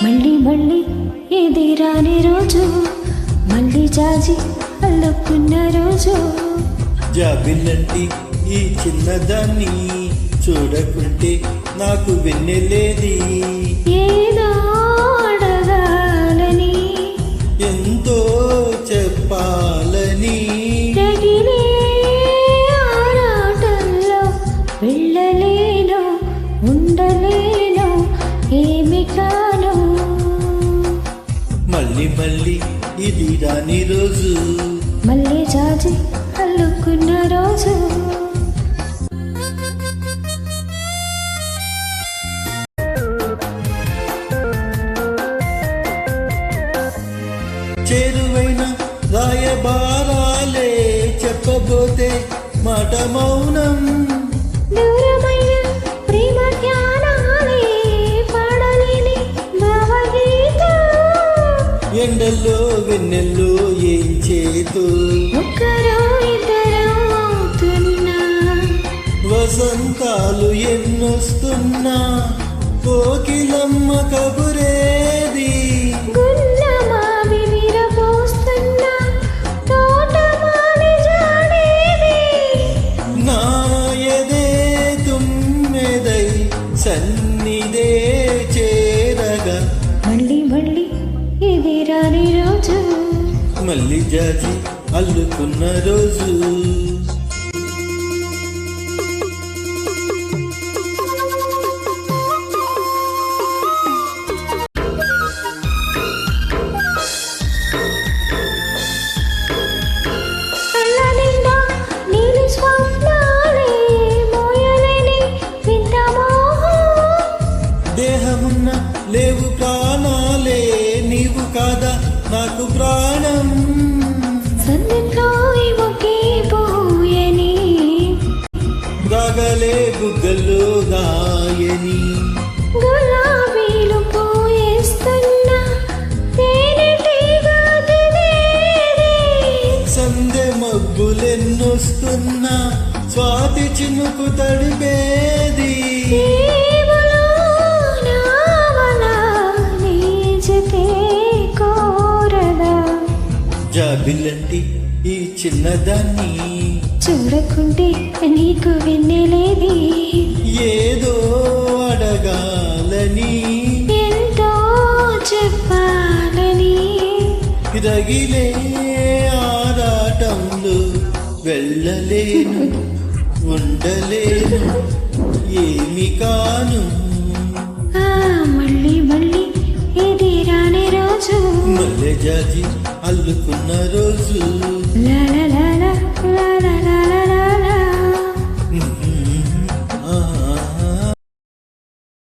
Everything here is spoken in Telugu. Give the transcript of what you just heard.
మళ్ళీ మళ్ళీ ఇది రాని రోజు, మళ్ళీ జాజి అల్లుకున్న రోజు. జాబిల్లంటి ఈ చిన్నదాన్ని చూడకుంటే నాకు వెన్నెలేది. ఏదో అడగాలని, ఎంతో చెప్పాలని, తగిలే ఆరాటంలో వెళ్ళలేను, ఉండలేను, ఏమి కాను. మళ్ళీ మళ్ళీ ఇది రాని రోజు, మళ్ళీ జాజి అల్లుకున్న రోజు. చేరువైన రాయబారాలే చెప్పబోతే మాట మౌనం. దూరమైన ప్రేమ జ్ఞానాలే పాడలేని భావగీత. ఎండల్లో వెన్నెల్లో ఏం చేతు, ఒక్కరో ఇద్దరో అవుతున్నా, వసంతాలు ఎన్నొస్తున్నా, కోకిలమ్మ కబురేది. గున్నమావి విరబోస్తున్నా, తోటమాలి జాడేది. నా ఎదే తుమ్మెదై సన్నిదే చేరగా, మళ్ళీ మళ్ళీ ఇది రాని రోజు, మళ్ళీ జాజి అల్లుకున్న రోజు. కళ్ళ నిండా నీలి స్వప్నాలే మోయలేని వింత మోహం. దేహమున్న లేవు ప్రాణాలే, నీవు కాదా నాకు ప్రాణం. సందిట్లో ఒకే పోయని, రాగలే బుగ్గల్లో గాయని, గులాబీలు పోయేస్తున్నా, తేనెటీగా తినేది. సందె మబ్బులెన్నొస్తున్నా, స్వాతి చినుకు తడిపేది. దేవులో నావల నీజతే కోరదా. జాబిల్లంటి ఈ చిన్నదాన్ని చూడకుంటే నీకు వెన్నెలేది. ఏదో అడగాలని, ఎంతో చెప్పాలని, రగిలే ఆరాటంలో వెళ్ళలేను, ఉండలేను, ఏమి కాను. మళ్ళీ మళ్ళీ ఇది రాని రోజు, మల్లె జాజి అల్లుకున్న రోజు.